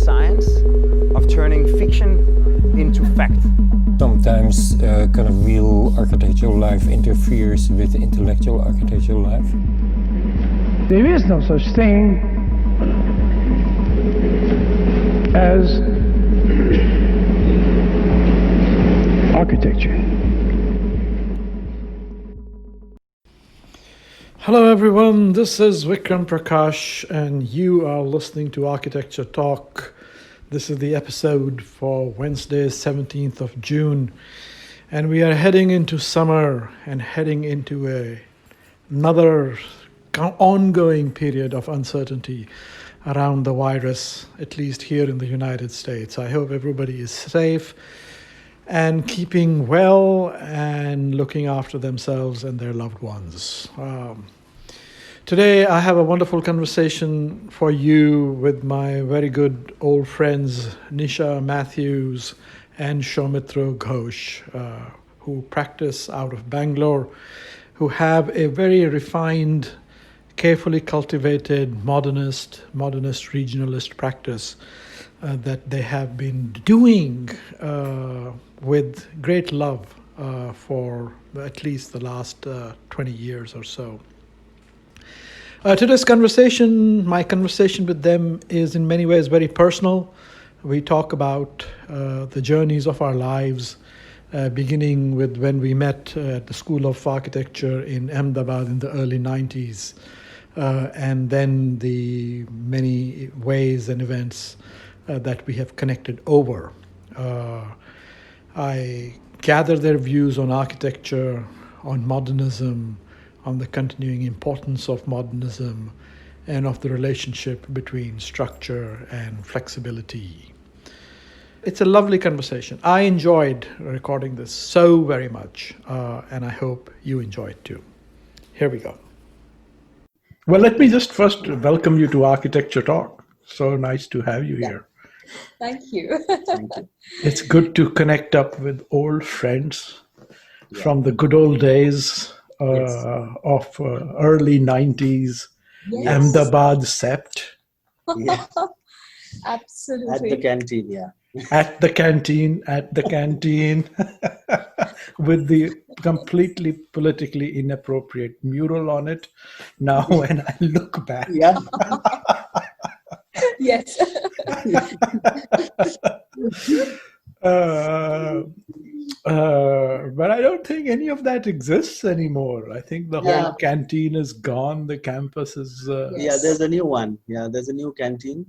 science of turning fiction into fact. Sometimes kind of real architectural life interferes with intellectual architectural life. There is no such thing as architecture. Hello everyone, this is Vikram Prakash and you are listening to Architecture Talk. This is the episode for Wednesday, 17th of June. And we are heading into summer and heading into another ongoing period of uncertainty around the virus, at least here in the United States. I hope everybody is safe and keeping well and looking after themselves and their loved ones. Today I have a wonderful conversation for you with my very good old friends Nisha Mathew and Soumitra Ghosh, who practice out of Bangalore, who have a very refined, carefully cultivated modernist regionalist practice that they have been doing with great love for at least the last 20 years or so. Today's conversation, my conversation with them is in many ways very personal. We talk about the journeys of our lives, beginning with when we met at the School of Architecture in Ahmedabad in the early 90s, and then the many ways and events that we have connected over. I gather their views on architecture, on modernism, on the continuing importance of modernism, and of the relationship between structure and flexibility. It's a lovely conversation. I enjoyed recording this so very much, and I hope you enjoy it too. Here we go. Well, let me just first welcome you to Architecture Talk. So nice to have you here. Thank you. It's good to connect up with old friends from the good old days of early 90s, Yes. Ahmedabad Sept. Yeah. Absolutely. At the canteen, yeah. At the canteen, with the completely politically inappropriate mural on it. Now, when I look back, Yeah. Yes. But I don't think any of that exists anymore. I think the whole canteen is gone. The campus is. Yeah, there's a new one. Yeah, there's a new canteen.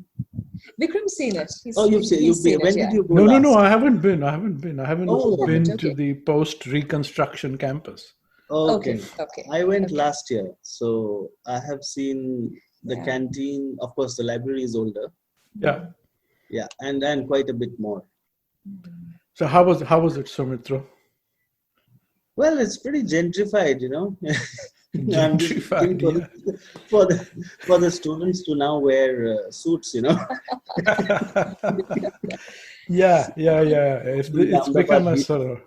Vikram's seen it. You've seen. When did you go No, last? no, I haven't been. I haven't been Oh, to okay. the post-reconstruction campus. Okay. Okay. I went last year, so I have seen the canteen. Of course, the library is older. Yeah. Yeah, and quite a bit more. So how was it, Soumitra? Well, it's pretty gentrified, you know. I'm just Gentrified, looking for the students to now wear suits, you know. Yeah. It's become a sort of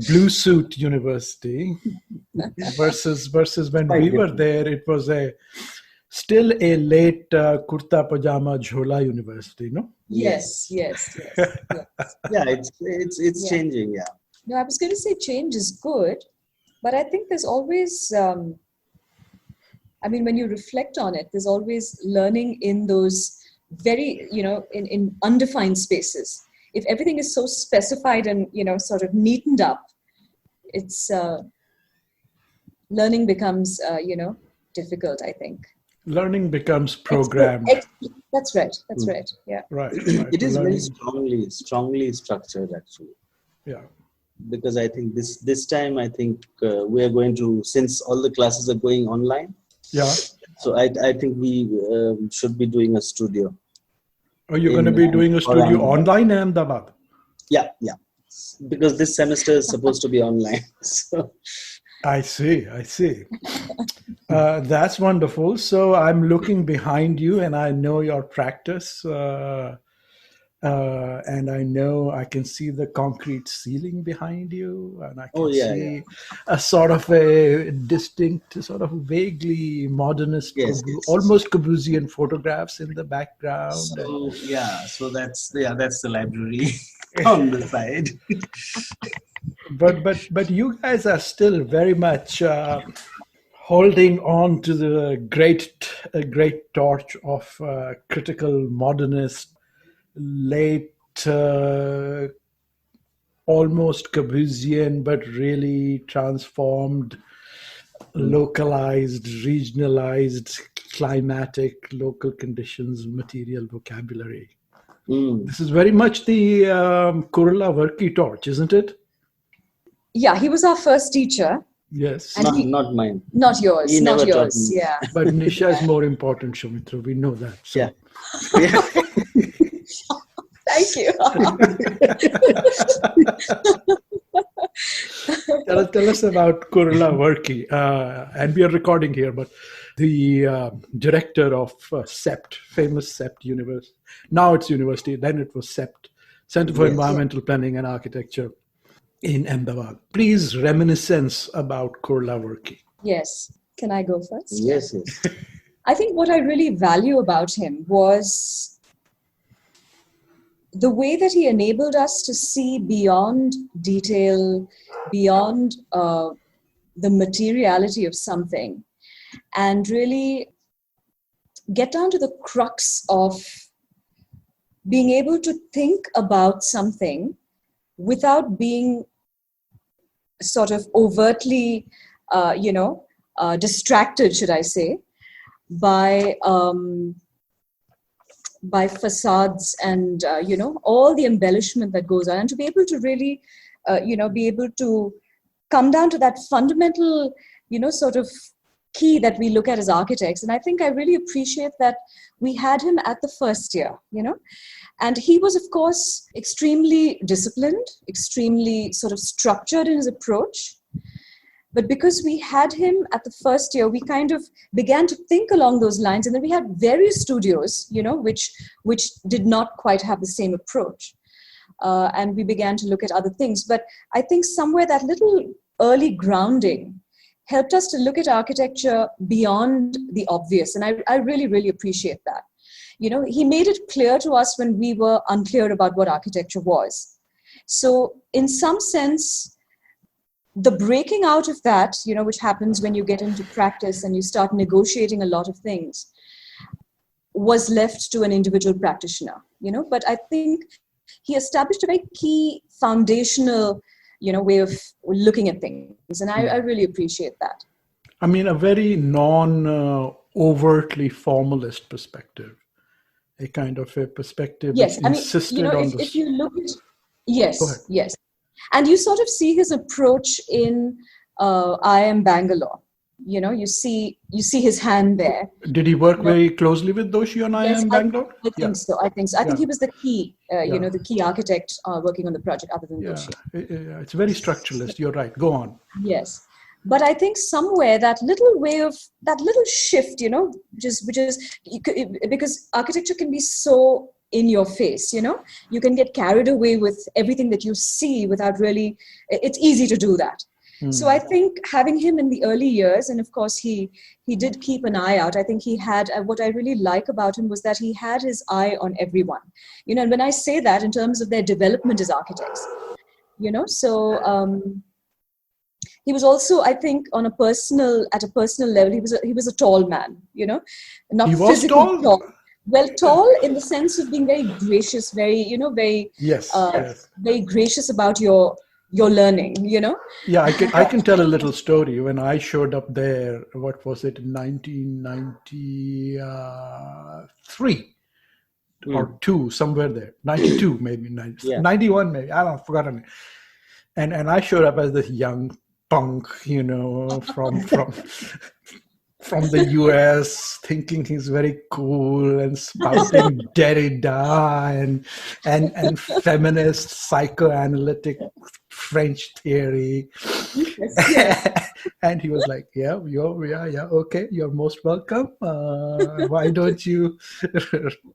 blue suit university versus when we were there. It was still a late kurta pajama jhola university, no? Yes. Yeah, it's changing. Yeah. No, I was going to say change is good, but I think there's always, when you reflect on it, there's always learning in those very, in undefined spaces. If everything is so specified and, sort of neatened up, it's, learning becomes, difficult, I think. Learning becomes programmed. That's right. Yeah. Right. It is Learning. very strongly structured, actually. Yeah. Because I think this time, I think we are going to, since all the classes are going online. Yeah. So I think we should be doing a studio. Are you going to be doing a studio online in Ahmedabad? Yeah. Because this semester is supposed to be online. So. I see. That's wonderful. So I'm looking behind you and I know your practice. And I know I can see the concrete ceiling behind you, and I can Oh, yeah, see a sort of a distinct, sort of vaguely modernist, Yes, yes. almost Corbusian photographs in the background. So that's the library on the side. But you guys are still very much holding on to the great torch of critical modernist, late, almost Corbusian, but really transformed, localized, regionalized, climatic, local conditions, material vocabulary. This is very much the Kurla Verki torch, isn't it? Yeah, he was our first teacher. Yes. And Not mine. Not yours. He Not never taught yours. me. Yeah. But Nisha is more important, Soumitra. We know that. So. Yeah. Yeah. Thank you. Tell us about Kurla Verki. And we are recording here, but the director of SEPT, famous SEPT University. Now it's university, then it was SEPT, Center for Environmental Planning and Architecture in Ahmedabad. Please reminiscence about Kurla Verki. Yes. Can I go first? Yes. I think what I really value about him was the way that he enabled us to see beyond detail, beyond the materiality of something, and really get down to the crux of being able to think about something without being sort of overtly, distracted, should I say, by facades and all the embellishment that goes on, and to be able to really be able to come down to that fundamental sort of key that we look at as architects. And I think I really appreciate that we had him at the first year, and he was, of course, extremely disciplined, extremely sort of structured in his approach. But because we had him at the first year, we kind of began to think along those lines. And then we had various studios, which did not quite have the same approach. And we began to look at other things. But I think somewhere that little early grounding helped us to look at architecture beyond the obvious. And I really, really appreciate that. He made it clear to us when we were unclear about what architecture was. So in some sense, the breaking out of that, which happens when you get into practice and you start negotiating a lot of things, was left to an individual practitioner, But I think he established a very key foundational, way of looking at things. And I really appreciate that. I mean, a very non-overtly formalist perspective, a kind of a perspective yes, that insisted on if you look at, yes. And you sort of see his approach in I Am Bangalore. You see his hand there. Did he work very closely with Doshi on I Am Bangalore? I think so. I think he was the key, the key architect working on the project other than Doshi. Yeah, it's very structuralist. You're right. Go on. Yes. But I think somewhere that little shift, which is because architecture can be so in your face, you can get carried away with everything that you see without really, it's easy to do that. So I think having him in the early years, and of course he did keep an eye out. I think he had, what I really like about him was that he had his eye on everyone, and when I say that in terms of their development as architects, so he was also, I think, at a personal level, he was a tall man, not he was physically tall. Well, tall in the sense of being very gracious, very, very gracious about your learning, Yeah, I can tell a little story. When I showed up there, what was it, in 1993 or 2, somewhere there, 92 maybe, 91 maybe, I don't know, forgotten. And I showed up as this young punk, from the US, thinking he's very cool and spouting Derrida and feminist psychoanalytic French theory. Yes, yes. And he was like, yeah, okay, you're most welcome. Why don't you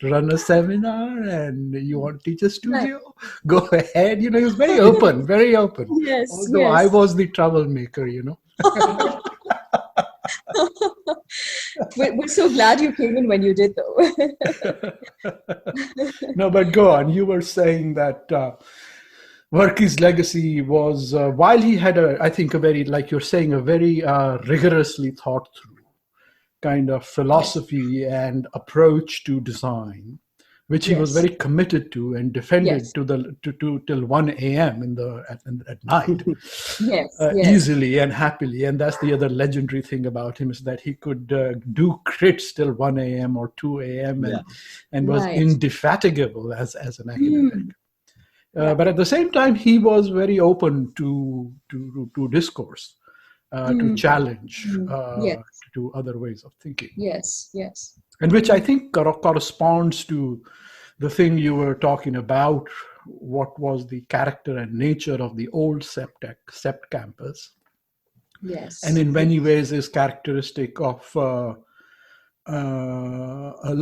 run a seminar and you want to teach a studio? Go ahead. He was very open, very open. Yes, Although yes. I was the troublemaker, We're so glad you came in when you did, though. No, but go on. You were saying that Varkey's legacy was, while he had I think a very, like you're saying, a very rigorously thought through kind of philosophy and approach to design, which he was Yes. very committed to and defended Yes. to till 1 a.m. at night, Yes, yes. easily and happily. And that's the other legendary thing about him, is that he could do crits till 1 a.m. or 2 a.m. and was Right. indefatigable as an academic. But at the same time, he was very open to discourse, to challenge, Yes. to other ways of thinking. Yes, yes. And which I think corresponds to the thing you were talking about, what was the character and nature of the old Sept campus. Yes. And in many ways is characteristic of a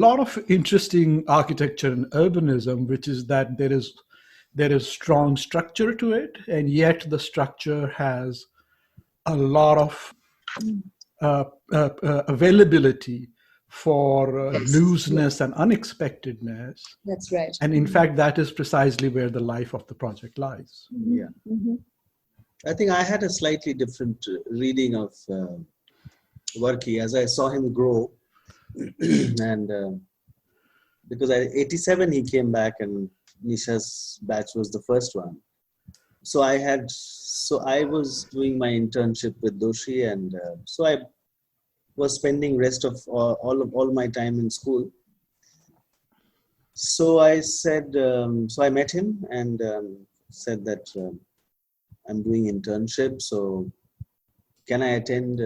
lot of interesting architecture and urbanism, which is that there is strong structure to it, and yet the structure has a lot of availability for Yes. looseness and unexpectedness. That's right. And in fact, that is precisely where the life of the project lies. Yeah. Mm-hmm. I think I had a slightly different reading of Varkey as I saw him grow. And because 87 he came back and Nisha's batch was the first one. So I was doing my internship with Doshi, and so I was spending rest of all my time in school. So I said, so I met him and said that I'm doing internship, so can I attend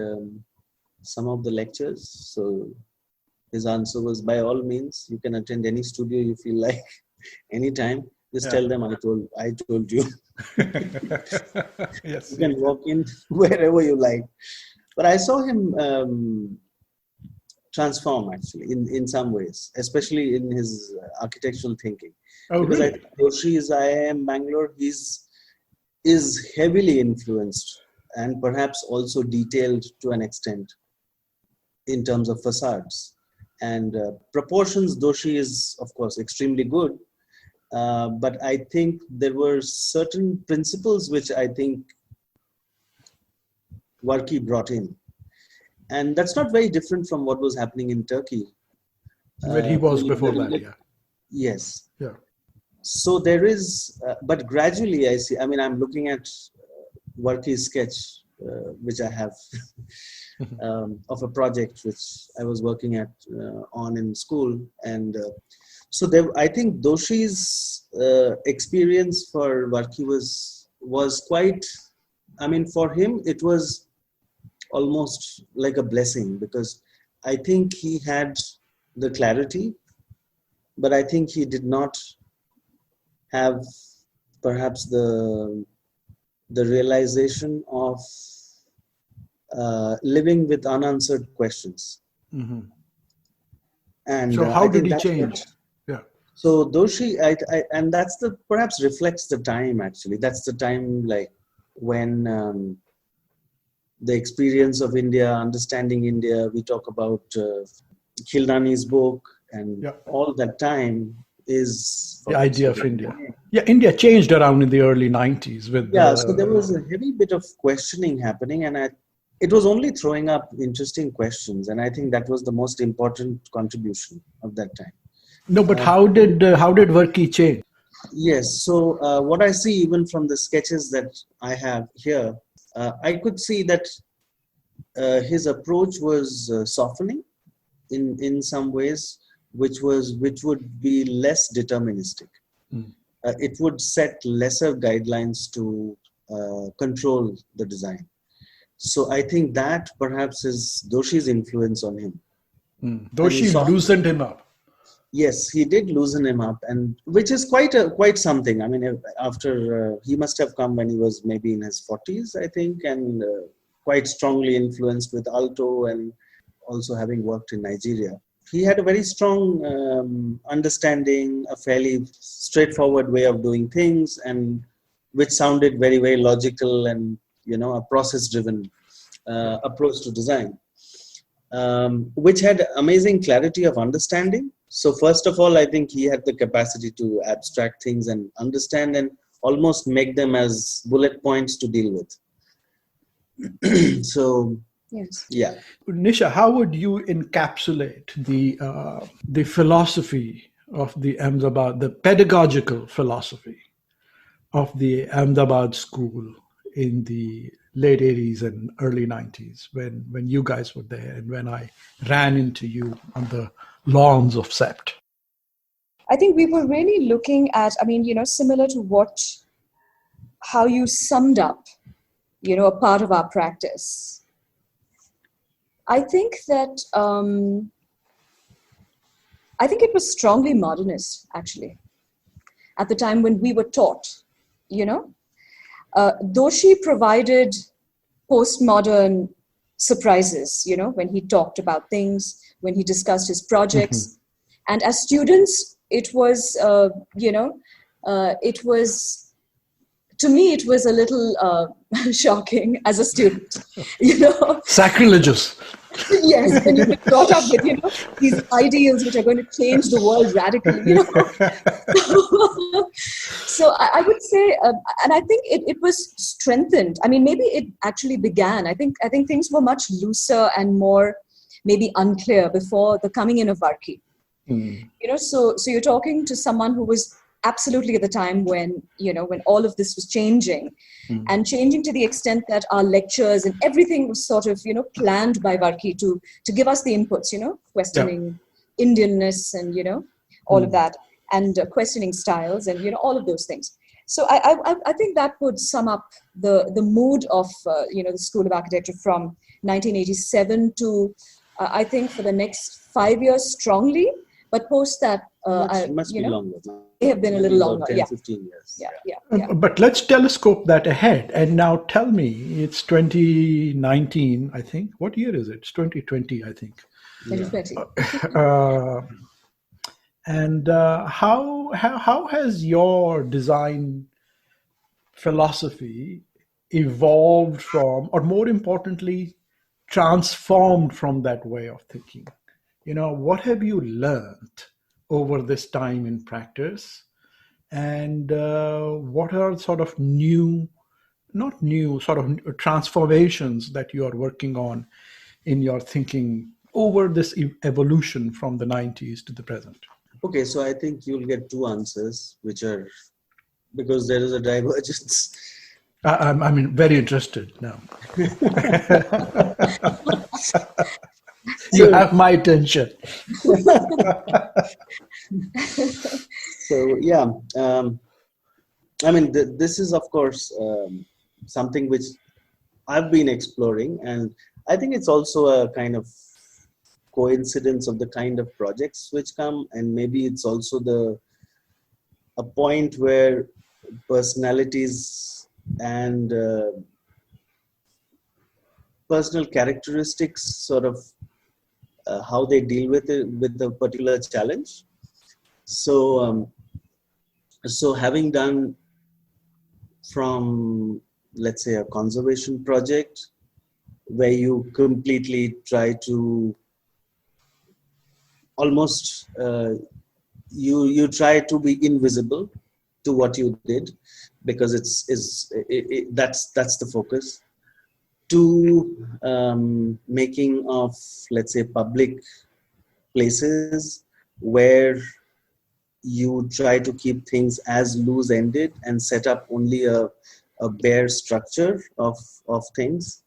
some of the lectures? So his answer was, by all means, you can attend any studio you feel like, anytime. Just tell them I told you. Yes. You can walk in wherever you like. But I saw him transform actually in some ways, especially in his architectural thinking. Oh, Because really? I think Yoshi's IIM Bangalore is heavily influenced and perhaps also detailed to an extent in terms of facades. And proportions, Doshi is of course extremely good. But I think there were certain principles which I think Varkey brought in. And that's not very different from what was happening in Turkey. Where he was when before you that, yeah. Yes. Yeah. So there is, but gradually I see, I mean, I'm looking at Varkey's sketch, which I have of a project which I was working at on in school. And so I think Doshi's experience for Varkey was quite, I mean, for him, it was almost like a blessing, because I think he had the clarity, but I think he did not have perhaps the realization of living with unanswered questions. Mm-hmm. And So I how think did he that's change? what- Yeah. So Doshi, and that's perhaps reflects the time actually. That's the time like when the experience of India, understanding India, we talk about Khildani's book, and all that time is The idea of India. Yeah, India changed around in the early 90s with so there was a heavy bit of questioning happening, and it was only throwing up interesting questions, and I think that was the most important contribution of that time. No, but how did Varkey change? Yes, so what I see even from the sketches that I have here, I could see that his approach was softening in some ways, which would be less deterministic. It would set lesser guidelines to control the design. So I think that perhaps is Doshi's influence on him. Doshi loosened him up. Yes, he did loosen him up, and which is quite something. I mean, after he must have come when he was maybe in his 40s, I think, and quite strongly influenced with alto, and also having worked in Nigeria. He had a very strong understanding, a fairly straightforward way of doing things, and which sounded very, very logical and, a process-driven approach to design, which had amazing clarity of understanding. So first of all, I think he had the capacity to abstract things and understand and almost make them as bullet points to deal with. So, Yes. yeah. Nisha, how would you encapsulate the philosophy of the Ahmedabad, the pedagogical philosophy of the Ahmedabad school in the late 80s and early 90s when you guys were there and when I ran into you on the lawns of Sept? I think we were really looking at, similar to how you summed up, a part of our practice. I think that, it was strongly modernist, actually, at the time when we were taught, though she provided postmodern surprises, when he talked about things, when he discussed his projects. Mm-hmm. And as students, it was, to me, it was a little shocking as a student, Sacrilegious. Yes, when you've been brought up with, these ideals which are going to change the world radically, So I would say, and I think it was strengthened. I mean, maybe it actually began. I think things were much looser and more maybe unclear before the coming in of Varkey. Mm. So you're talking to someone who was absolutely at the time when all of this was changing, and changing to the extent that our lectures and everything was sort of, planned by Varkey to give us the inputs, questioning Indianness and, all of that, and questioning styles and, all of those things. So I think that would sum up the mood of, the School of Architecture from 1987 to, I think, for the next 5 years strongly. But post that, must be longer. They have been a little longer. 10, 15 years. Yeah. But let's telescope that ahead. And now tell me, it's 2019, I think. What year is it? It's 2020, I think. 2020. And how has your design philosophy evolved from, or more importantly, transformed from that way of thinking? What have you learned over this time in practice? And what are sort of sort of transformations that you are working on in your thinking over this evolution from the 90s to the present? Okay, so I think you'll get two answers, which are, because there is a divergence. I'm very interested now. You have my attention. So, yeah. This is, of course, something which I've been exploring. And I think it's also a kind of coincidence of the kind of projects which come. And maybe it's also a point where personalities and personal characteristics sort of how they deal with a particular challenge. So having done from, let's say, a conservation project where you completely try to almost you try to be invisible to what you did, because that's the focus, to making of, let's say, public places where you try to keep things as loose-ended and set up only a bare structure of things.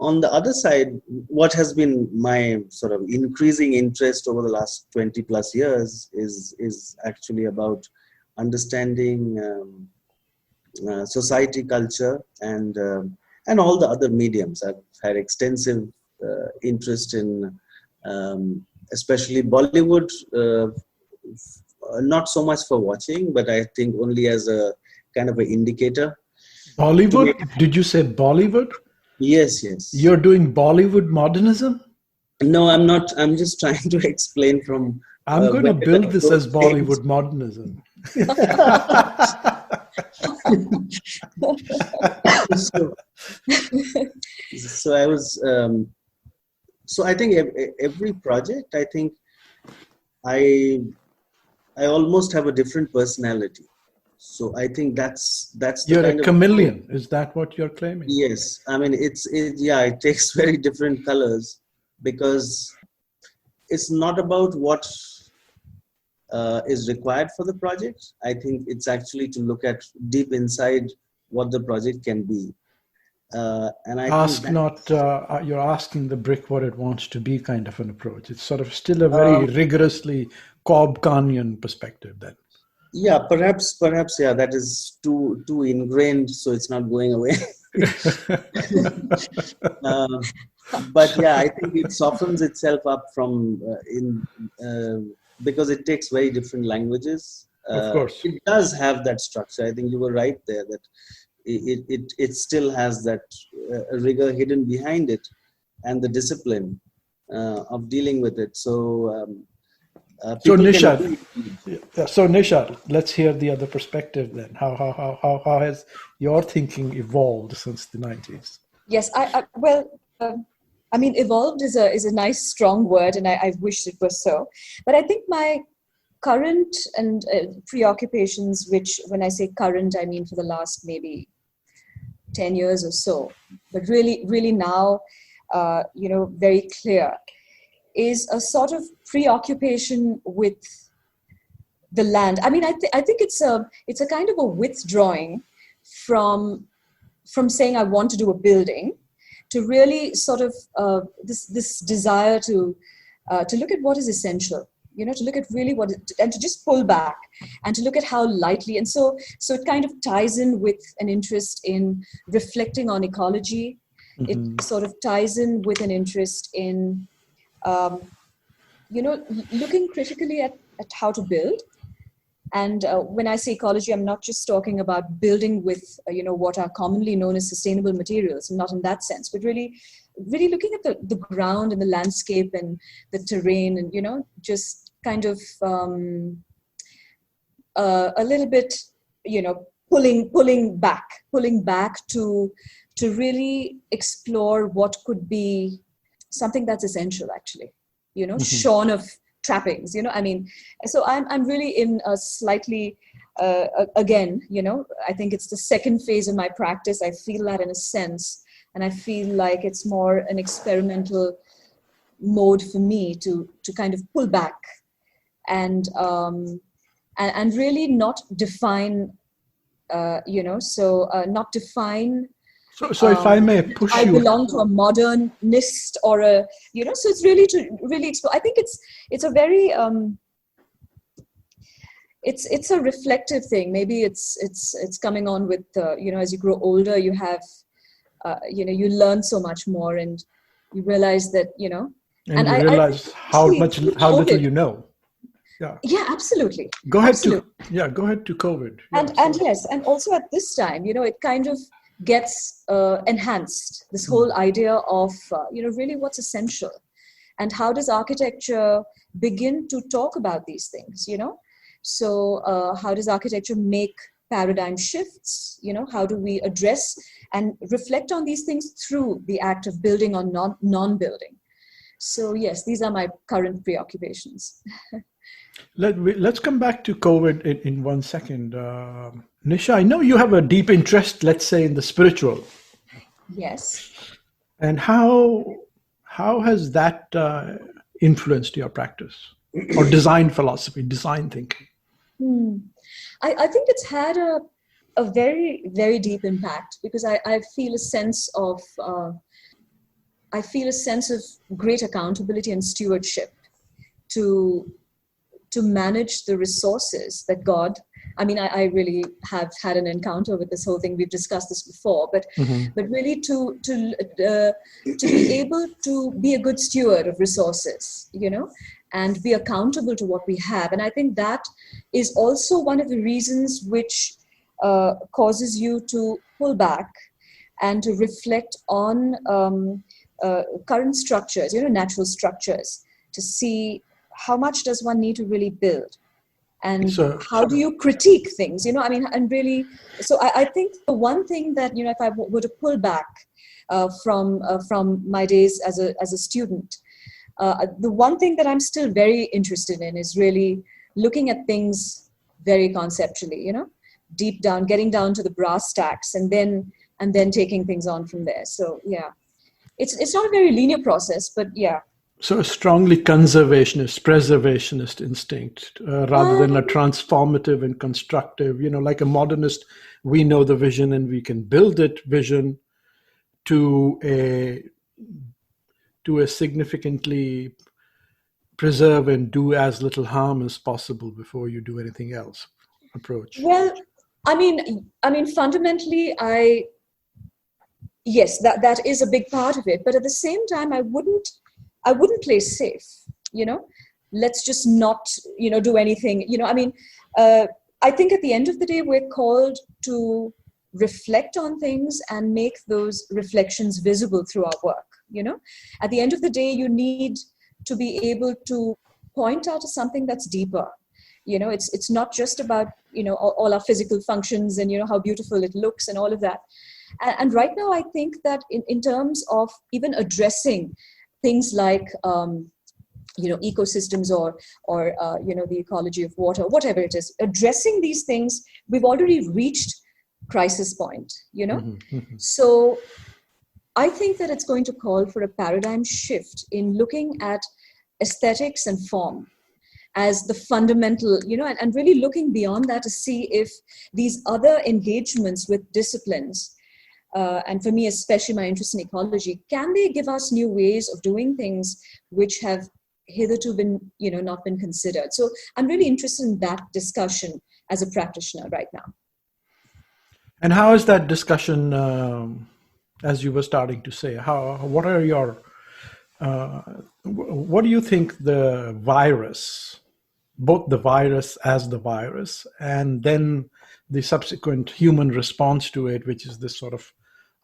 On the other side, what has been my sort of increasing interest over the last 20 plus years is actually about understanding society, culture, and all the other mediums. I've had extensive interest in especially Bollywood not so much for watching, but I think only as a kind of an indicator. Bollywood? Did you say Bollywood? Yes, yes. You're doing Bollywood modernism? No, I'm not. I'm just trying to explain from. I'm going to build this as Bollywood modernism. So I was. So I think every project, I think I almost have a different personality. So I think that's the you're kind a chameleon. Is that what you're claiming? Yes, I mean it takes very different colors, because it's not about what is required for the project. I think it's actually to look at deep inside what the project can be. And I you're asking the brick what it wants to be kind of an approach. It's sort of still a very rigorously Cobb-Kahnian perspective then. Yeah, perhaps, yeah, that is too ingrained, so it's not going away. But yeah, I think it softens itself up from because it takes very different languages. Of course, it does have that structure. I think you were right there that it still has that rigor hidden behind it, and the discipline of dealing with it. So Nisha, let's hear the other perspective then. How has your thinking evolved since the 90s? Yes, I mean, evolved is a nice, strong word, and I wish it was so. But I think my current and preoccupations, which when I say current, I mean for the last maybe 10 years or so, but really now, very clear, is a sort of preoccupation with the land. I mean, I think it's a kind of a withdrawing from saying I want to do a building, to really sort of this desire to look at what is essential, to look at really and to just pull back and to look at how lightly. And so it kind of ties in with an interest in reflecting on ecology. Mm-hmm. It sort of ties in with an interest in, looking critically at how to build. And when I say ecology, I'm not just talking about building with, what are commonly known as sustainable materials, not in that sense, but really looking at the ground and the landscape and the terrain and, just kind of a little bit, pulling back to really explore what could be something that's essential, actually, mm-hmm. shorn of trappings, I mean, so I'm really in a slightly, again, I think it's the second phase of my practice. I feel that in a sense, and I feel like it's more an experimental mode for me to kind of pull back and really not define, not define. So if I may push I belong to a modernist or so it's really to really explore. I think it's a very, it's a reflective thing. Maybe it's coming on with, as you grow older, you have, you learn so much more and you realize that, and you realize how little you know. Yeah. Yeah, absolutely. Go ahead to COVID. And yes, and also at this time, it kind of gets enhanced, this whole idea of really what's essential, and how does architecture begin to talk about these things, so how does architecture make paradigm shifts, how do we address and reflect on these things through the act of building or non-building. So yes, these are my current preoccupations. Let's come back to COVID in 1 second. Nisha, I know you have a deep interest, let's say, in the spiritual. Yes. And how has that influenced your practice or design philosophy, design thinking? I think it's had a very, very deep impact, because I feel a sense of great accountability and stewardship to manage the resources that God, I mean, I really have had an encounter with this whole thing. We've discussed this before, but really to be able to be a good steward of resources, and be accountable to what we have. And I think that is also one of the reasons which causes you to pull back and to reflect on current structures, natural structures, to see how much does one need to really build, and how do you critique things, and really, so I think the one thing that, if I were to pull back from my days as a student, the one thing that I'm still very interested in is really looking at things very conceptually, deep down, getting down to the brass tacks, and then taking things on from there. So yeah, it's not a very linear process, but yeah. So a strongly conservationist, preservationist instinct, rather than a transformative and constructive, like a modernist, we know the vision and we can build it vision, to a significantly preserve and do as little harm as possible before you do anything else approach. Well, I mean, fundamentally, yes, that is a big part of it. But at the same time, I wouldn't play safe. Let's just not, do anything. I think at the end of the day, we're called to reflect on things and make those reflections visible through our work. At the end of the day, you need to be able to point out to something that's deeper. It's not just about, all our physical functions and, how beautiful it looks and all of that. And right now, I think that in terms of even addressing things like, ecosystems or the ecology of water, whatever it is, addressing these things, we've already reached crisis point, Mm-hmm. So I think that it's going to call for a paradigm shift in looking at aesthetics and form as the fundamental, and really looking beyond that to see if these other engagements with disciplines, and for me, especially my interest in ecology, can they give us new ways of doing things which have hitherto been, not been considered? So I'm really interested in that discussion as a practitioner right now. And how is that discussion, as you were starting to say, what are your, what do you think the virus, both the virus as the virus, and then the subsequent human response to it, which is this sort of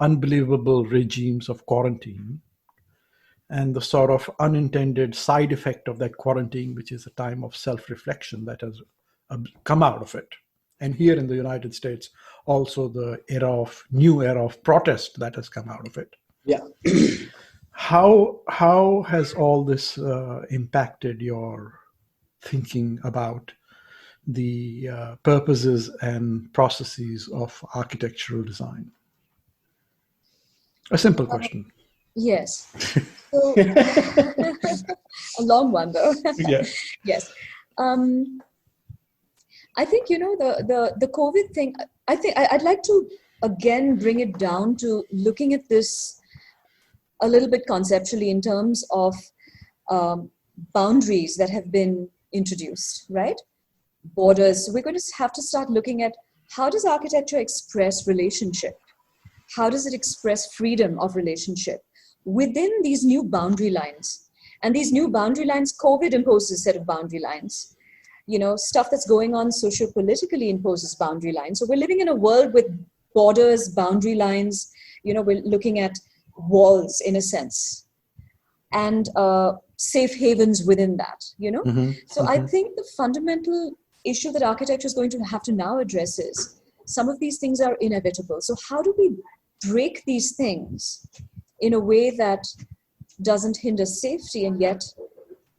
unbelievable regimes of quarantine, and the sort of unintended side effect of that quarantine, which is a time of self-reflection that has come out of it. And here in the United States, also the new era of protest that has come out of it. Yeah. How has all this impacted your thinking about the purposes and processes of architectural design? A simple question. Yes. So, a long one though. Yeah. Yes. I think, the COVID thing, I think I'd like to again bring it down to looking at this a little bit conceptually in terms of boundaries that have been introduced, right? Borders. So we're going to have to start looking at how does architecture express relationship? How does it express freedom of relationship within these new boundary lines? And these new boundary lines, COVID imposes a set of boundary lines. Stuff that's going on socio-politically imposes boundary lines. So we're living in a world with borders, boundary lines. We're looking at walls in a sense, and safe havens within that. Mm-hmm. So I think the fundamental issue that architecture is going to have to now address is some of these things are inevitable. So how do we break these things in a way that doesn't hinder safety and yet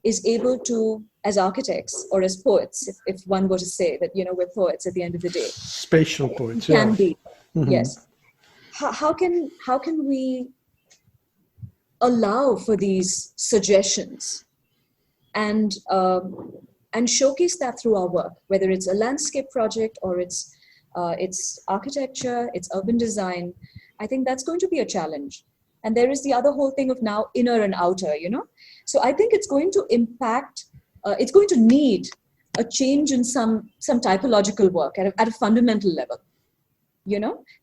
is able to, as architects or as poets, if one were to say that, we're poets at the end of the day. Spatial poets, can yeah. be, Mm-hmm. yes. How can we allow for these suggestions and showcase that through our work, whether it's a landscape project or it's architecture, it's urban design? I think that's going to be a challenge. And there is the other whole thing of now inner and outer, So I think it's going to impact, it's going to need a change in some typological work at a fundamental level,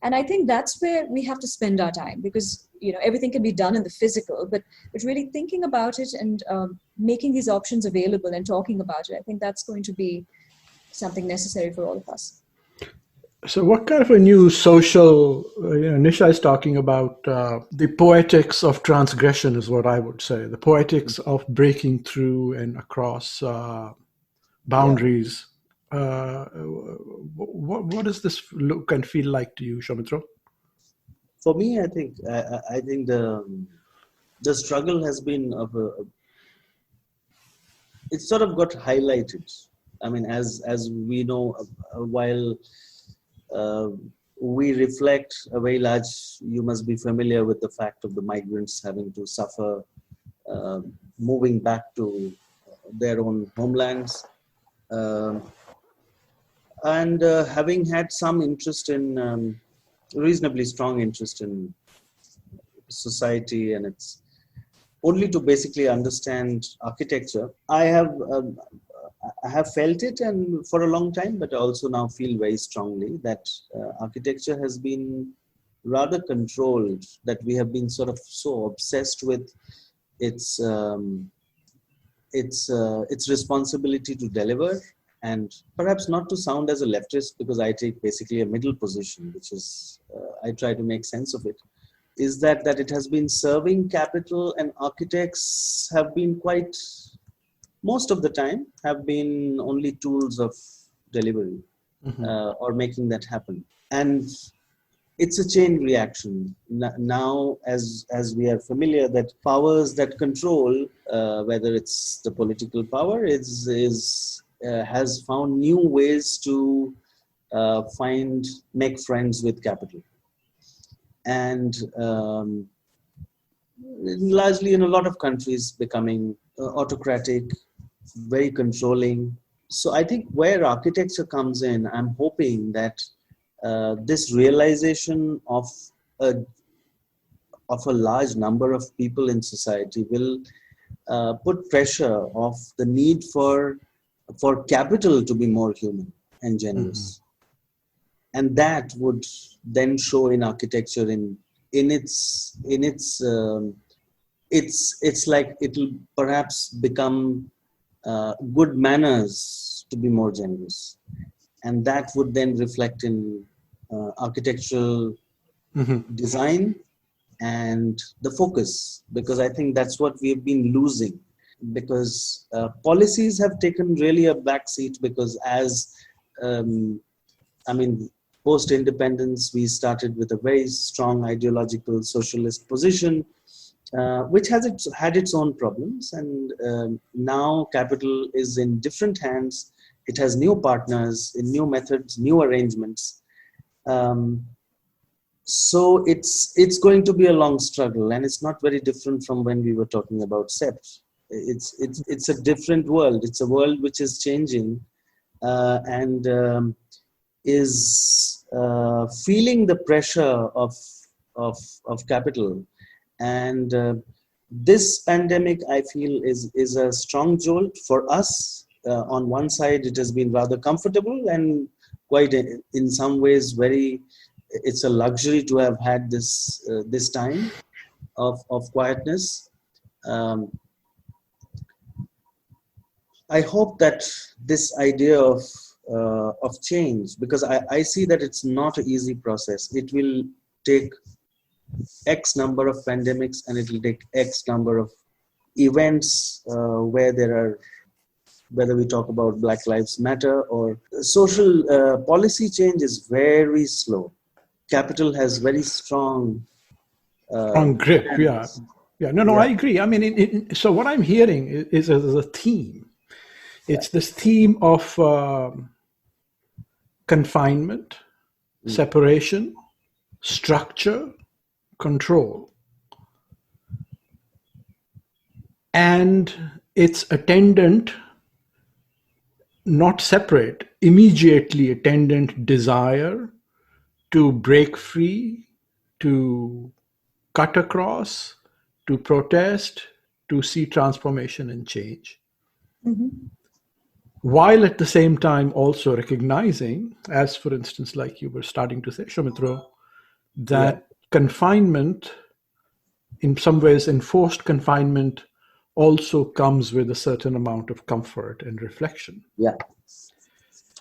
And I think that's where we have to spend our time, because, everything can be done in the physical, but really thinking about it and making these options available and talking about it. I think that's going to be something necessary for all of us. So what kind of a new social, Nisha is talking about the poetics of transgression is what I would say, the poetics of breaking through and across boundaries. What does this look and feel like to you, Soumitra? For me, I think the struggle has been it sort of got highlighted. I mean, as we know, while we reflect a very large, you must be familiar with the fact of the migrants having to suffer, moving back to their own homelands, and having had some interest in, reasonably strong interest in society and its, only to basically understand architecture. I have felt it and for a long time, but I also now feel very strongly that architecture has been rather controlled, that we have been sort of so obsessed with its responsibility to deliver, and perhaps not to sound as a leftist, because I take basically a middle position, which is, I try to make sense of it, is that it has been serving capital, and architects have been quite, most of the time, have been only tools of delivery or making that happen. And it's a chain reaction. Now, as we are familiar, that powers that control, whether it's the political power, has found new ways to make friends with capital. And largely in a lot of countries becoming autocratic, very controlling. So I think where architecture comes in, I'm hoping that this realization of a large number of people in society will put pressure of the need for capital to be more human and generous. And that would then show in architecture it's like it'll perhaps become good manners to be more generous, and that would then reflect in architectural design and the focus, because I think that's what we've been losing, because policies have taken really a backseat, because post-independence, we started with a very strong ideological socialist position, which had its own problems. And now capital is in different hands. It has new partners, in new methods, new arrangements. So it's going to be a long struggle, and it's not very different from when we were talking about SEPT. It's a different world. It's a world which is changing, and is feeling the pressure of capital. And this pandemic, I feel, is a strong jolt for us. On one side, it has been rather comfortable, and quite in some ways it's a luxury to have had this time of quietness. I hope that this idea of change, because I see that it's not an easy process. It will take X number of pandemics, and it will take X number of events whether we talk about Black Lives Matter or social policy change is very slow. Capital has very strong grip. I agree. I mean, so what I'm hearing is a theme. It's this theme of confinement, separation, structure, control, and its attendant, not separate, immediately attendant desire to break free, to cut across, to protest, to see transformation and change. While at the same time also recognizing, as for instance, like you were starting to say, Soumitra, that confinement, in some ways enforced confinement also comes with a certain amount of comfort and reflection. Yeah.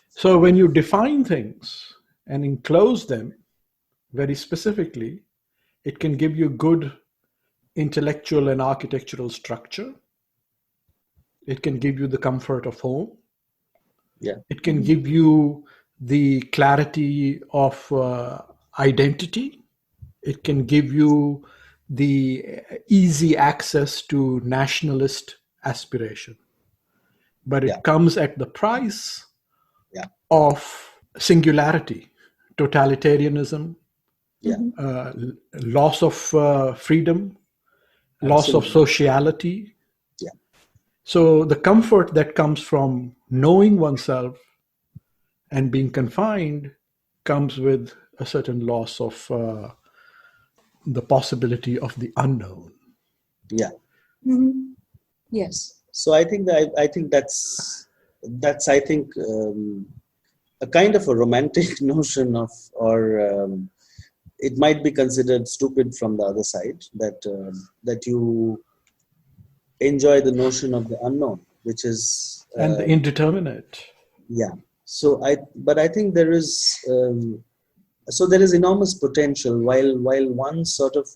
So when you define things and enclose them very specifically, it can give you good intellectual and architectural structure. It can give you the comfort of home. Yeah. It can give you the clarity of identity. It can give you the easy access to nationalist aspiration. But it Yeah. comes at the price Yeah. of singularity, totalitarianism, Yeah. loss of freedom, loss of Absolutely. sociality. Yeah. So the comfort that comes from knowing oneself and being confined comes with a certain loss of the possibility of the unknown. Yeah. Mhm. Yes. So I think that's I think a kind of a romantic notion of, or it might be considered stupid from the other side, that you enjoy the notion of the unknown, which is And the indeterminate. yeah. So but I think there is enormous potential. While one sort of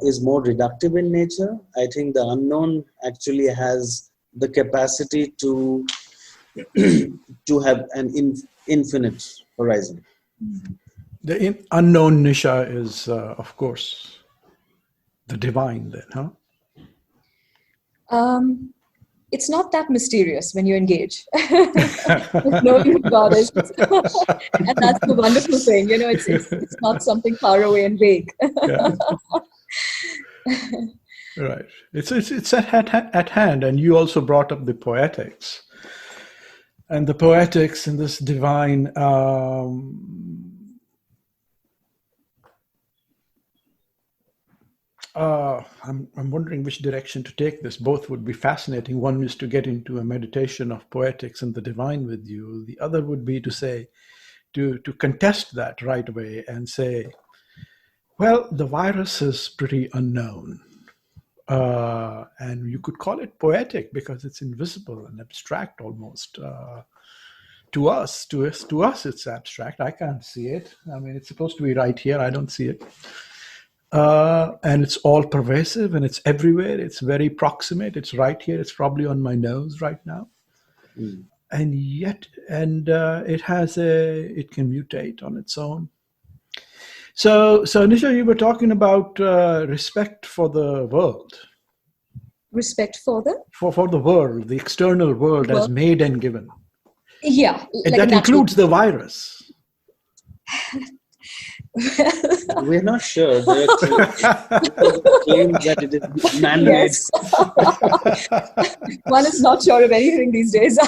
is more reductive in nature, I think the unknown actually has the capacity to to have an infinite horizon. The unknown, Nisha, is, of course, the divine then, huh? It's not that mysterious when you engage with knowing who God is. And that's the wonderful thing, it's not something far away and vague. Yeah. Right. It's at hand, and you also brought up the poetics. And the poetics in this divine I'm wondering which direction to take this. Both would be fascinating. One is to get into a meditation of poetics and the divine with you. The other would be to say, to contest that right away and say, well, the virus is pretty unknown. And you could call it poetic because it's invisible and abstract almost. To us, it's abstract. I can't see it. I mean, it's supposed to be right here. I don't see it. And it's all pervasive and it's everywhere. It's very proximate. It's right here. It's probably on my nose right now. Mm. And yet, it can mutate on its own. So Nisha, you were talking about respect for the world. Respect for the? For the world, the external world as made and given. Yeah. And that includes the virus. We're not sure. There are claims that it is man-made. Yes. One is not sure of anything these days.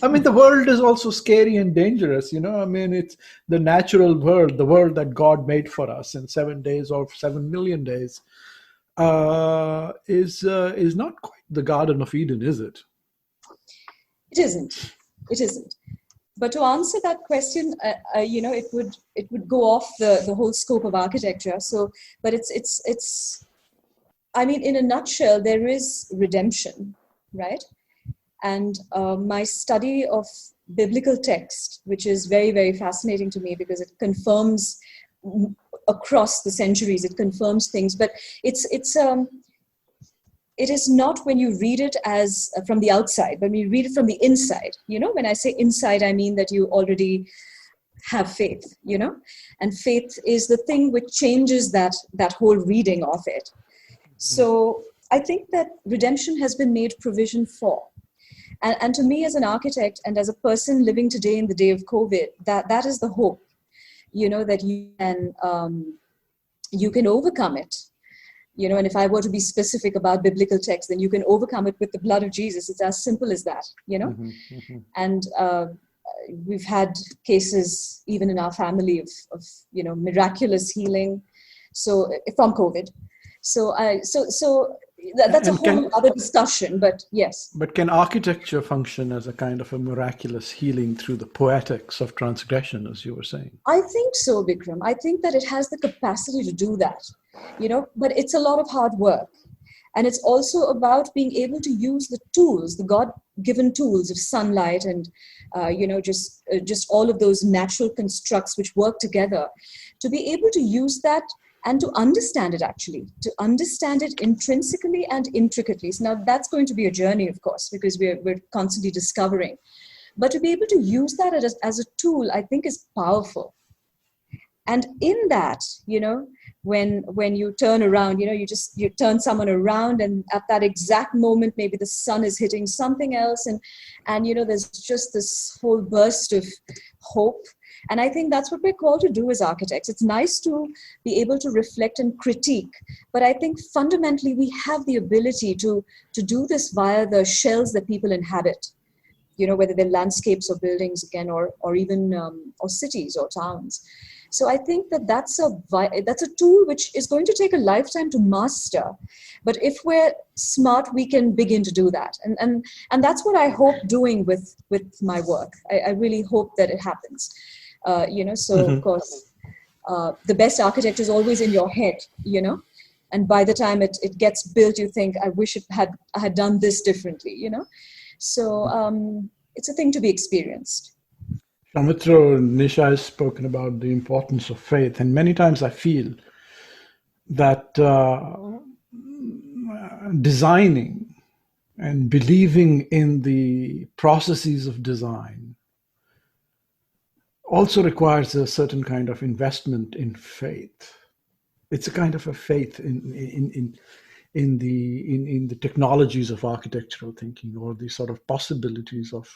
I mean, the world is also scary and dangerous. I mean, it's the natural world, the world that God made for us in 7 days or 7 million days, is not quite the Garden of Eden, is it? It isn't. But to answer that question, it would go off the whole scope of architecture. So, but it's. I mean, in a nutshell, there is redemption, right? And my study of biblical text, which is very, very fascinating to me because it confirms across the centuries, it confirms things. But it is not when you read it as from the outside, but when you read it from the inside. When I say inside, I mean that you already have faith, and faith is the thing which changes that whole reading of it. So I think that redemption has been made provision for. And to me as an architect and as a person living today in the day of COVID, that is the hope, that you can overcome it. And if I were to be specific about biblical text, then you can overcome it with the blood of Jesus. It's as simple as that, Mm-hmm, mm-hmm. And we've had cases even in our family of miraculous healing. So from COVID. So that's a whole other discussion, but yes. But can architecture function as a kind of a miraculous healing through the poetics of transgression, as you were saying? I think so, Bikram. I think that it has the capacity to do that. but it's a lot of hard work. And it's also about being able to use the tools, the God-given tools of sunlight and, just all of those natural constructs which work together, to be able to use that and to understand it, actually, to understand it intrinsically and intricately. So now that's going to be a journey, of course, because we're constantly discovering. But to be able to use that as a tool, I think, is powerful. And in that, when you turn around, you turn someone around, and at that exact moment, maybe the sun is hitting something else, and there's just this whole burst of hope. And I think that's what we're called to do as architects. It's nice to be able to reflect and critique, but I think fundamentally we have the ability to do this via the shells that people inhabit, whether they're landscapes or buildings again, or even or cities or towns. So I think that's a tool which is going to take a lifetime to master. But if we're smart, we can begin to do that. And that's what I hope doing with my work. I really hope that it happens. Of course, the best architect is always in your head, and by the time it gets built, you think, I wish I had done this differently, So it's a thing to be experienced. Soumitra, Nisha has spoken about the importance of faith, and many times I feel that designing and believing in the processes of design also requires a certain kind of investment in faith. It's a kind of a faith in the technologies of architectural thinking, or the sort of possibilities of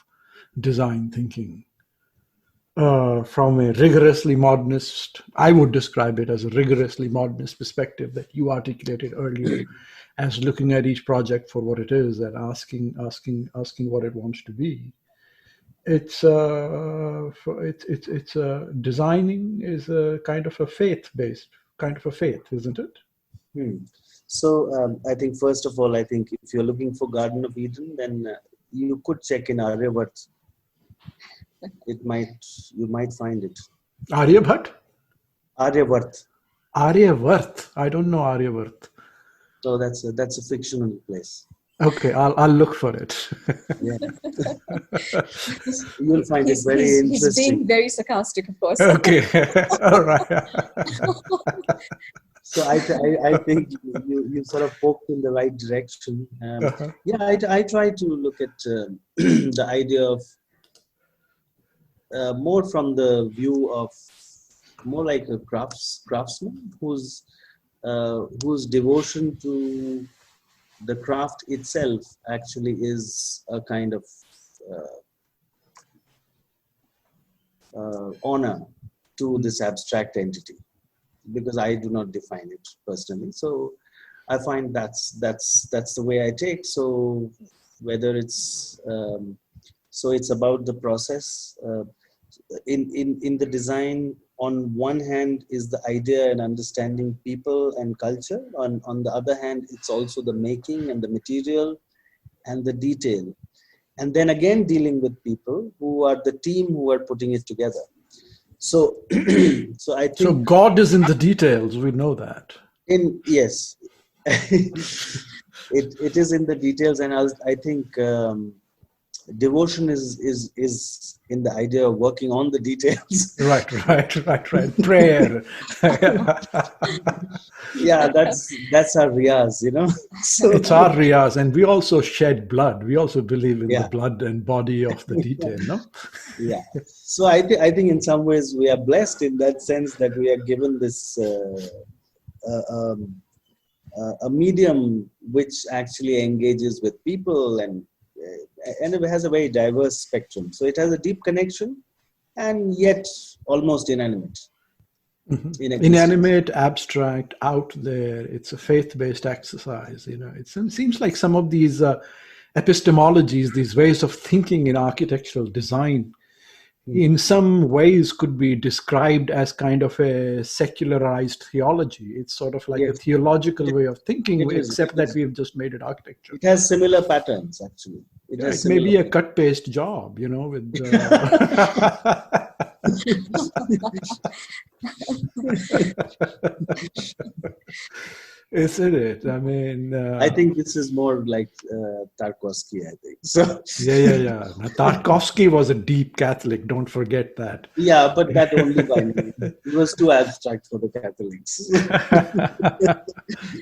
design thinking. From a rigorously modernist, I would describe it as a rigorously modernist perspective that you articulated earlier, as looking at each project for what it is and asking what it wants to be. It's designing is a kind of a faith-based kind of a faith, isn't it? So I think first of all, if you're looking for Garden of Eden, then you could check in Aryabhat. You might find it. Aryabhat? Aryabhat. Aryabhat. I don't know Aryabhat. So that's a fictional place. Okay, I'll look for it. Yeah. You'll find it very interesting. He's being very sarcastic, of course. Okay, all right. So I think you sort of poked in the right direction. Yeah, I try to look at the idea of more from the view of more like a craftsman whose devotion to the craft itself actually is a kind of honor to this abstract entity, because I do not define it personally. So I find that's the way I take. So whether it's it's about the process in the design. On one hand is the idea and understanding people and culture. On the other hand, it's also the making and the material and the detail. And then again, dealing with people who are the team who are putting it together. So, so I think... So God is in the details, we know that. Yes, it is in the details. And I think devotion is in the idea of working on the details. Right. Prayer. Yeah, that's our riyaz, So it's our riyaz, and we also shed blood. We also believe in the blood and body of the detail, no? Yeah. So I think in some ways we are blessed in that sense that we are given this a medium which actually engages with people and it has a very diverse spectrum. So it has a deep connection and yet almost inanimate. Mm-hmm. Inanimate, abstract, out there. It's a faith-based exercise. It seems like some of these epistemologies, these ways of thinking in architectural design, in some ways could be described as kind of a secularized theology. It's sort of like a theological way of thinking, except that we've just made it architecture. It has similar patterns, actually. It may be a cut-paste job, with... Isn't it? I mean, I think this is more like Tarkovsky, I think. So yeah. Now, Tarkovsky was a deep Catholic. Don't forget that. yeah, but that only by me. It was too abstract for the Catholics.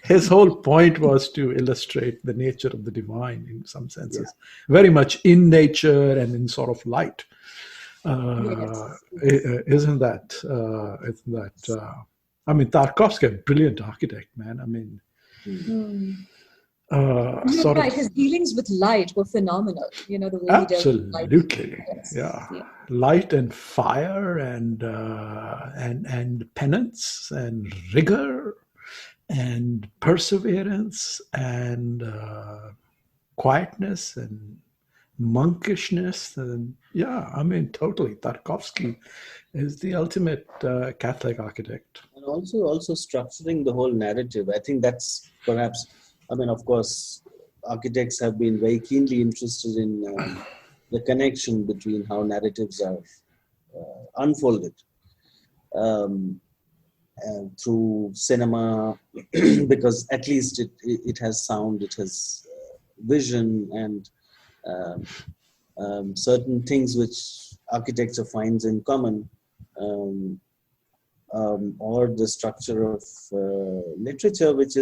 His whole point was to illustrate the nature of the divine in some senses, very much in nature and in sort of light. Isn't that? I mean, Tarkovsky, a brilliant architect, man. I mean, You're right. His dealings with light were phenomenal. You know, the way he dealt with light. Absolutely, Yes. yeah. Light and fire and penance and rigor and perseverance and quietness and monkishness, and I mean, totally. Tarkovsky is the ultimate Catholic architect. And also structuring the whole narrative. I think that's perhaps, I mean, of course, architects have been very keenly interested in the connection between how narratives are unfolded through cinema, because at least it has sound, it has vision, and certain things which architecture finds in common, or the structure of literature, which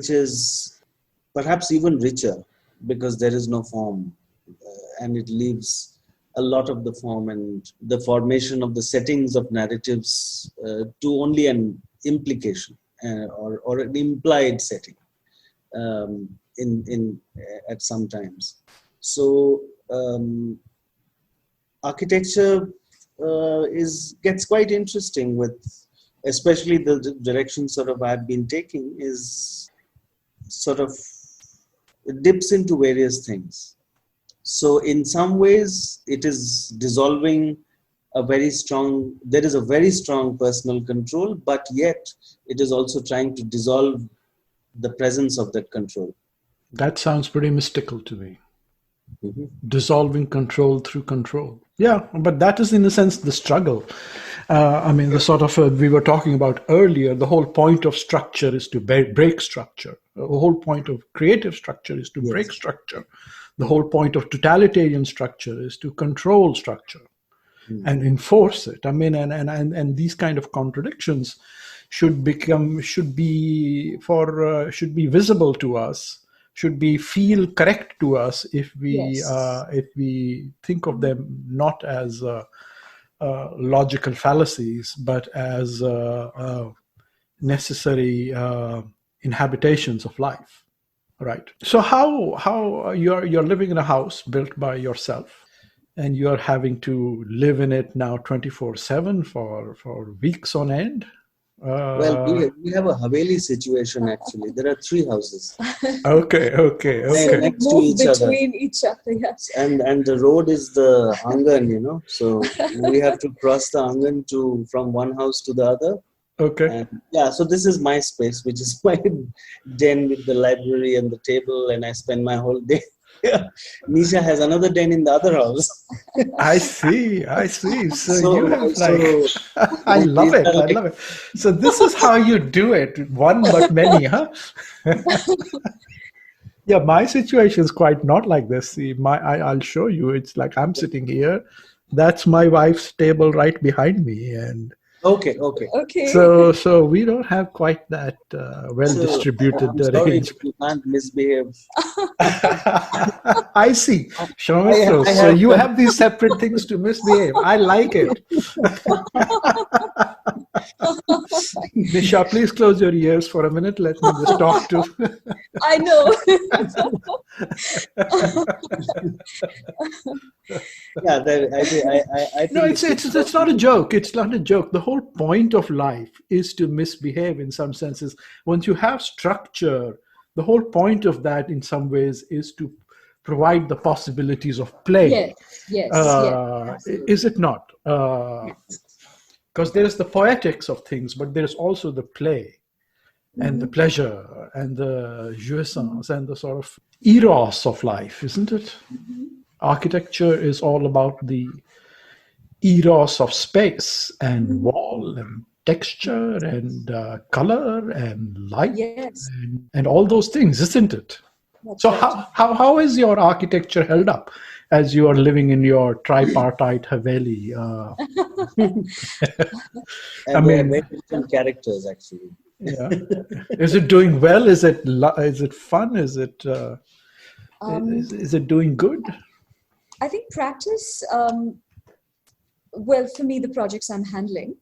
is perhaps even richer because there is no form, and it leaves a lot of the form and the formation of the settings of narratives to only an implication or an implied setting at some times. So architecture gets quite interesting with, especially the direction sort of I've been taking is sort of, it dips into various things. So in some ways it is dissolving there is a very strong personal control, but yet it is also trying to dissolve the presence of that control. That sounds pretty mystical to me. Mm-hmm. Dissolving control through control. Yeah, but that is in a sense the struggle. I mean, the sort of, we were talking about earlier, the whole point of structure is to break structure. The whole point of creative structure is to break structure. The whole point of totalitarian structure is to control structure and enforce it. I mean, and these kind of contradictions should be visible to us, should feel correct to us if we think of them not as logical fallacies, but as necessary inhabitations of life. Right. So how you're living in a house built by yourself, and you're having to live in it now 24/7 for weeks on end? Well, we have a Haveli situation actually. There are 3 houses. Okay. Next to each other. Between each other, yes. And the road is the Angan, so we have to cross the Angan from one house to the other. Okay. And so this is my space, which is my den with the library and the table, and I spend my whole day. Nisha has another den in the other house. I see. So you have I love it. So this is how you do it. One but many, huh? Yeah, my situation is quite not like this. See, I'll show you. It's like I'm sitting here. That's my wife's table right behind me, and Okay. So we don't have quite that well-distributed arrangement. You can't misbehave. I see. Soumitra, so you have these separate things to misbehave. I like it. Nisha, please close your ears for a minute. Let me just talk to. I know. I think No, it's not a joke. It's not a joke. The whole point of life is to misbehave in some senses. Once you have structure, the whole point of that in some ways is to provide the possibilities of play. Yes. Is it not? Because there is the poetics of things, but there's also the play and the pleasure and the jouissance and the sort of eros of life, isn't it? Architecture is all about the eros of space and wall and texture and color and light Yes, and all those things, isn't it? that's So right. how is your architecture held up as you are living in your tripartite Haveli? And they are very different characters, actually. Yeah. Is it doing well? Is it fun? Is it is it doing good? I think practice, well, for me, the projects I'm handling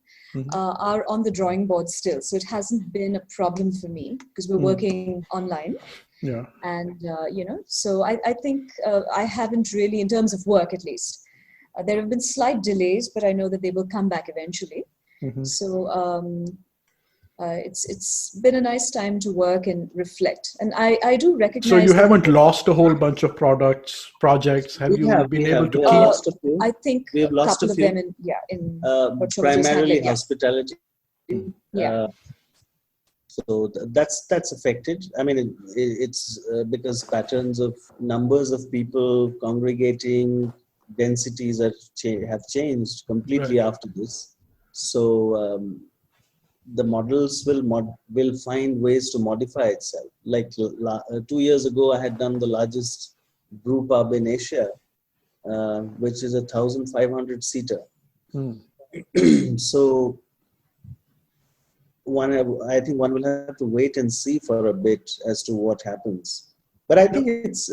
are on the drawing board still. So it hasn't been a problem for me because we're working online. Yeah. And, so I think I haven't really, in terms of work at least, there have been slight delays, but I know that they will come back eventually. So it's been a nice time to work and reflect. And I do recognize. So you haven't lost a whole bunch of projects. Have you been able to we keep? have lost a few. I think we have a lost couple a of few. them in what Soumitra is Primarily handling, yeah. hospitality. Yeah. So that's affected. I mean, it's because patterns of numbers of people congregating, densities have changed completely after this. So the models will find ways to modify itself. Like 2 years ago, I had done the largest brew pub in Asia, which is 1,500 seater. So I think one will have to wait and see for a bit as to what happens. But I think it's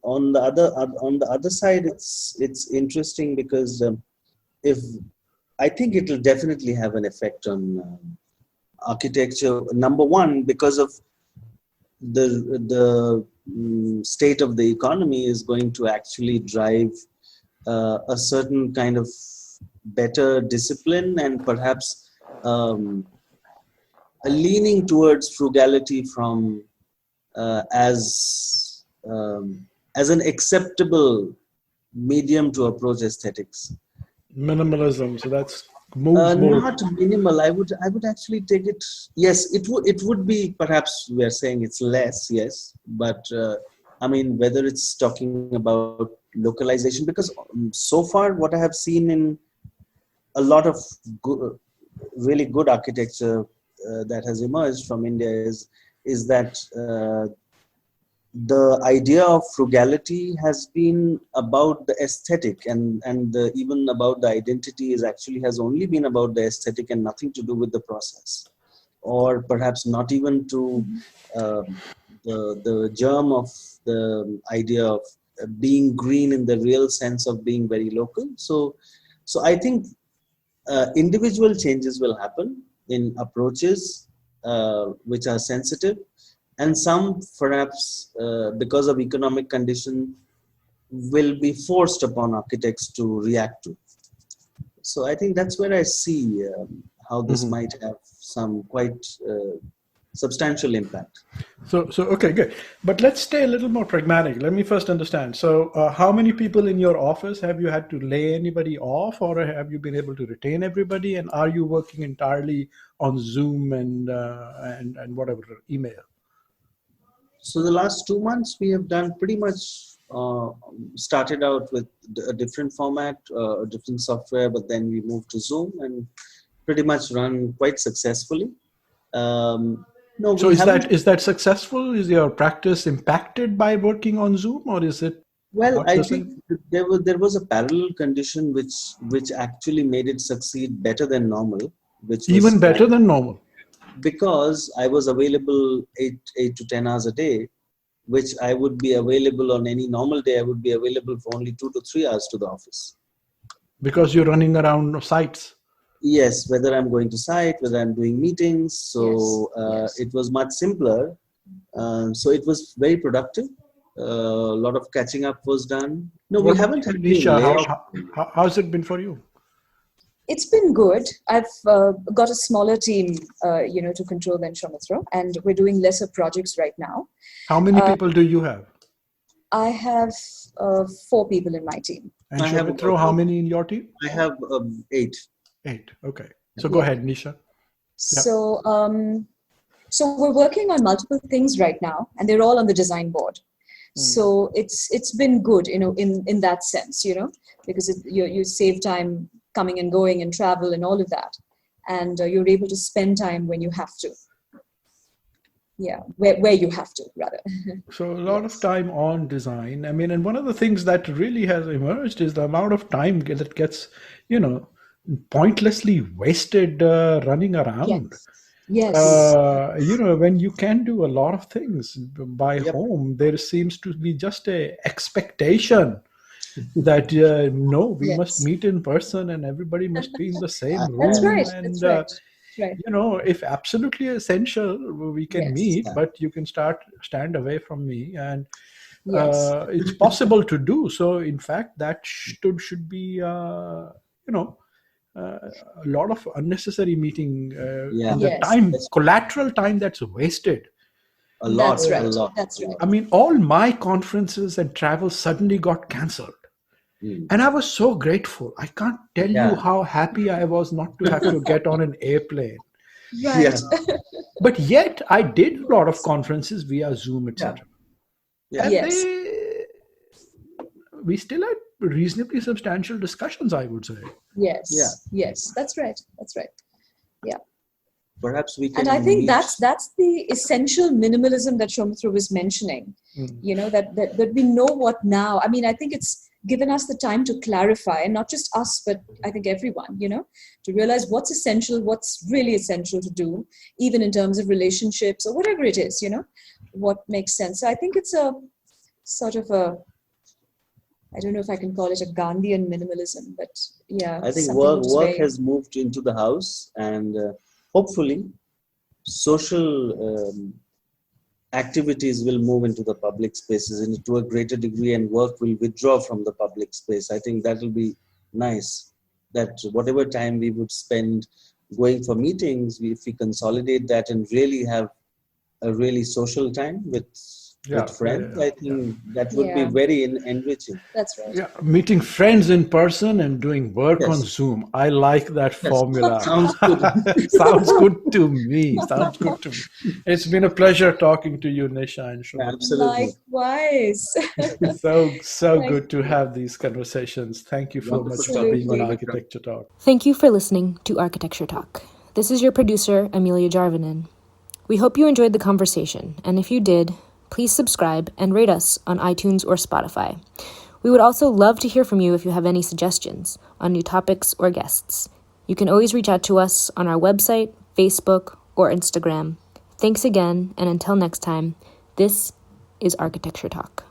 on the other side, it's interesting because I think it will definitely have an effect on architecture. Number one, because of the state of the economy is going to actually drive a certain kind of better discipline and perhaps a leaning towards frugality from as an acceptable medium to approach aesthetics. Minimalism. So that's moves more. Not minimal. I would actually take it. Yes, it would be perhaps we are saying it's less. Yes, but I mean whether it's talking about localization, because so far what I have seen in a lot of really good architecture that has emerged from India is that the idea of frugality has been about the aesthetic and even about the identity has only been about the aesthetic and nothing to do with the process, or perhaps not even to the germ of the idea of being green in the real sense of being very local. So I think individual changes will happen in approaches which are sensitive, and some perhaps because of economic condition will be forced upon architects to react to. So I think that's where I see how this might have some quite substantial impact. So okay, good. But let's stay a little more pragmatic. Let me first understand. So how many people in your office? Have you had to lay anybody off, or have you been able to retain everybody? And are you working entirely on Zoom and whatever, email? So the last 2 months we have done pretty much started out with a different format, a different software, but then we moved to Zoom and pretty much run quite successfully. No, so is that successful? Is your practice impacted by working on Zoom, or is it? Well, I think there was a parallel condition which actually made it succeed better than normal. Which was even better than normal. Because I was available 8 to 10 hours a day, which I would be available on any normal day. I would be available for only 2 to 3 hours to the office. Because you're running around sites. Yes, whether I'm going to site, whether I'm doing meetings. So Yes. It was much simpler. So it was very productive. A lot of catching up was done. No, we haven't had any layoff. How's it been for you? It's been good. I've got a smaller team, to control than Soumitra, and we're doing lesser projects right now. How many people do you have? I have 4 people in my team. And Soumitra, how many in your team? I have 8. 8. Okay. So go ahead, Nisha. So, so we're working on multiple things right now, and they're all on the design board. So it's been good, in that sense, because you save time coming and going and travel and all of that. And you're able to spend time when you have to. Yeah, where you have to, rather. So a lot of time on design. I mean, and one of the things that really has emerged is the amount of time that gets, pointlessly wasted running around. Yes. When you can do a lot of things by Yep. home, there seems to be just a expectation that we Yes. must meet in person and everybody must be in the same room. That's right. And That's right. Right. if absolutely essential, we can Yes. meet, Yeah. but you can stand away from me, and Yes. it's possible to do so. In fact, that should be a lot of unnecessary meeting Yeah. and the Yes. time, collateral time that's wasted. A lot. That's right. A lot. That's right. I mean, all my conferences and travel suddenly got cancelled. Mm. And I was so grateful. I can't tell you Yeah. how happy I was not to have to get on an airplane. Right. Yeah. But yet, I did a lot of conferences via Zoom, etc. Yeah. And Yes. we still had reasonably substantial discussions, I would say. Yes. Yeah. Yes. That's right. That's right. Perhaps we can. And I think meet- that's the essential minimalism that Soumitra was mentioning. That we know what now. I mean, I think it's given us the time to clarify, and not just us, but I think everyone, to realize what's essential, what's really essential to do, even in terms of relationships or whatever it is, what makes sense. So I think it's a sort of I don't know if I can call it a Gandhian minimalism, but yeah. I think something which is work very- has moved into the house, and hopefully social activities will move into the public spaces and to a greater degree, and work will withdraw from the public space. I think that will be nice, that whatever time we would spend going for meetings, if we consolidate that and really have a really social time with friends, I think that would be Yeah. very enriching. That's right. Yeah, meeting friends in person and doing work Yes. on Zoom. I like that formula. Sounds good. Sounds good to me. Sounds good to me. It's been a pleasure talking to you, Nisha and Soumitra. Absolutely. Likewise. So Thank good to have these conversations. Thank you so much for being on Absolutely. Architecture Talk. Thank you for listening to Architecture Talk. This is your producer, Amelia Jarvinen. We hope you enjoyed the conversation, and if you did, please subscribe and rate us on iTunes or Spotify. We would also love to hear from you if you have any suggestions on new topics or guests. You can always reach out to us on our website, Facebook, or Instagram. Thanks again, and until next time, this is Architecture Talk.